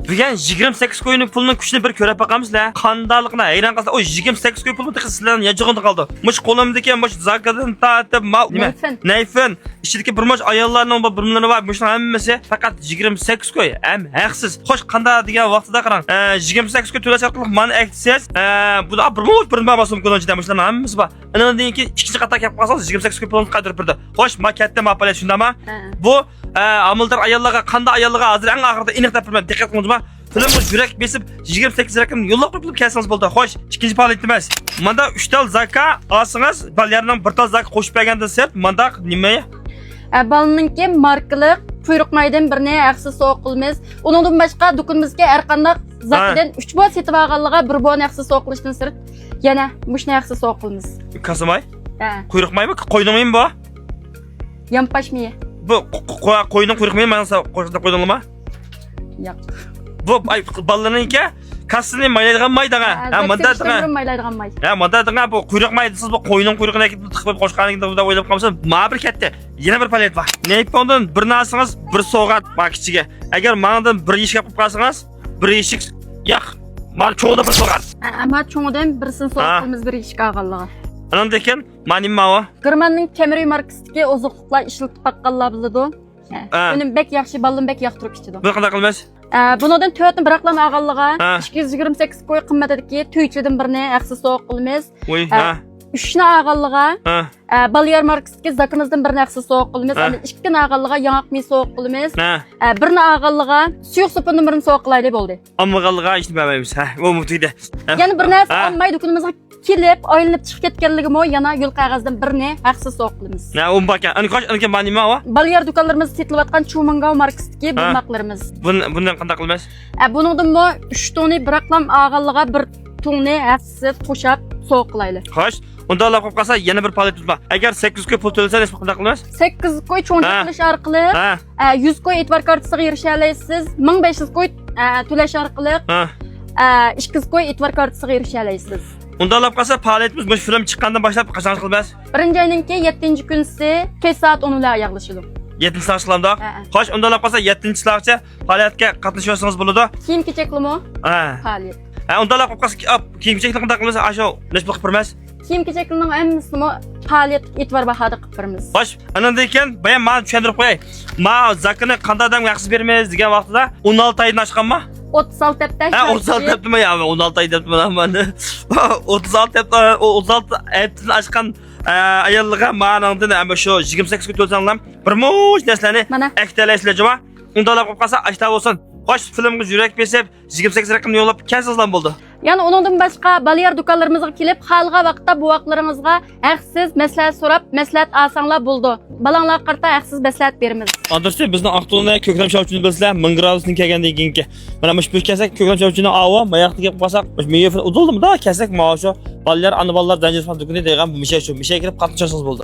Bugan 28 qo'yning pulining kuchini bir ko'rib boqamizlar. Qandaligini hayron qalsa, o 28 qo'y pulni sizlarning yajig'ida qoldi. Mush qo'limdagi mush zakadan tatib nima? Nayfin. Ichidagi bir mush ayollarning birlari bor. Mushning hammasi faqat 28 qo'y. Ham haqsiz. Xo'sh, qanday degan vaqtida qarang. 28 qo'y to'lash orqali mani aytsangiz, bu da bir mush bir mabosim qo'lonchida mushlarning hammasi bor. Undan keyin ikkinchi qator kelib qolsangiz 28 qo'y pulni qaytarib berdi. Xo'sh, makatda maqolat shundami? Bu amaldor ayollarga qanday ayollarga hozir eng oxirida aniq topirman. Diqqat qilingizmi? Filmni yurak besib 28 rakam yo'llab qo'yib kelsangiz bo'ldi. Xo'sh, ikkinchi faoliyat emas. Manda 3 tal zaka olsangiz, ballarning bir tal zaka qo'shib bergandan sert, manda nima? Balninki markaliq quyruq maydan birini haqsiz so'q qilamiz. Uningdan boshqa do'konimizga har qanday zakadan 3 bol setib olganligiga bir bol haqsiz so'q qilishdan sirt yana mushni haqsiz so'q qilamiz. Kasamay? Quyruq maymi? Qo'ynamaymi bu? Yampashmi? Bu qo'yning quyruq maymi? Mana qo'shda qo'ydingmi? Yo'q. Bu ballarningki kasini maylaydigan maydaga. Manda maylaydigan may. Manda bu quyruq maydi siz bu qo'yning quyruqini tiqib qo'shganingizda o'ylab qolsangiz, mana bir katta yana bir palet bor. Neypondan bir narsangiz bir so'g'at bor kichiga. Agar mendan bir eshik qilib qolsangiz, bir eshik yo'q. Men cho'g'da bir so'g'at. Ammo cho'g'dan birisini so'q qilamiz bir eshik olganligi. Andan keyin meni mawa. Germanning temir markasidagi oziqliklar ishlatib baqqanlar biladi. Uning bek yaxshi, ballim bek yoqtirib ichidi. Bu qanday qilmas? Bundan 4 ni biraqlam olganliga 228 qo'y qimmatidagi tuychidan birini haqsiz so'q qilamiz. 3 ni olganliga Balyar markasidagi zakamizdan birini haqsiz so'q qilamiz. 2 ni olganliga yanaqmi so'q qilamiz. 1 ni olganliga suyuq supini birini so'q qilaylik bo'ldi. Ammaganliga hech nima bilmaymiz. Bu mutida. Yana bir narsa olmay do'konimizga kelib, aylanib chiqib ketganligimi yana yo'l qog'ozdan birini haqsiz so'q qilamiz. U bakan. Ani mani nima va? Balyar do'konlarimizda setilayotgan Chumangao markasidagi bilmoqlarimiz. Bundan qanday qilmas? Buningdanmi 3 tonni biraqlam olganliga 1 tonni haqsiz qo'shib so'q qilaylik. Xo'sh, unda olib qolsa yana bir palet tutma. Agar 8 qo'y pul to'lasangiz qanday qilmas? 8 qo'y cho'nta qilish orqali 100 qo'y e'tibor kartasiga erisha olasiz. 1500 qo'y to'lash orqali 2 qo'y e'tibor kartasiga erisha olasiz. Unda olib qolsa faoliyatimiz bu film chiqqandan boshlab qachon qilmas? Birinchi oyninki 7-kunsi 5 soat 10 yaxlashidi. 7 qilamiz. Xo'sh, unda olib qolsa 7-soatgacha faoliyatga qatnashasangiz bo'ladi. Kiyim kechaklimi? Faoliyat. Unda olib qolsa kiyim kechakni qanday qilmas? Asho nechta qilib bermas? Kiyim kechakning hammasini faoliyat e'tibor bahada qilib beramiz. Xo'sh, andan keyin men tushuntirib qo'yay. Men zakini qanday odamga haqsiz bermaymiz degan vaqtida 16 oydan oshganmi? 36 deb tash. 36 debdimi ya? 16 oy debman men. 36 deb 36 aytdan oshgan ayollarga mendan ham shu 28 kun to'lsanglar bir mush narsalarni aktalasizlar juma. Unda olib qolsa ashta bo'lsin. Xo'sh, filmga yurak besib 28 raqamni yo'llab kelsizlar bo'ldi. Yani onundan başqa Balyar do'konlarimizga kelib, xalqqa vaqtda bu vaqtlaringizga haqsiz maslahat so'rab, maslahat olsanglar bo'ldi. Balanglar qarta haqsiz maslahat beramiz. Adresi bizni Aqto'ni ko'klam shovchini bilsizlar, 1000 gradusdan kelgandan keyingi. Mana mush bu kelsak ko'klam shovchini avo, mayaqni kelib qolsak, meyve uduldimi da kelsak mana shu Balyar ana ballar zanjir fan do'koni degan bu mishay kirib qatnashasiz bo'ldi.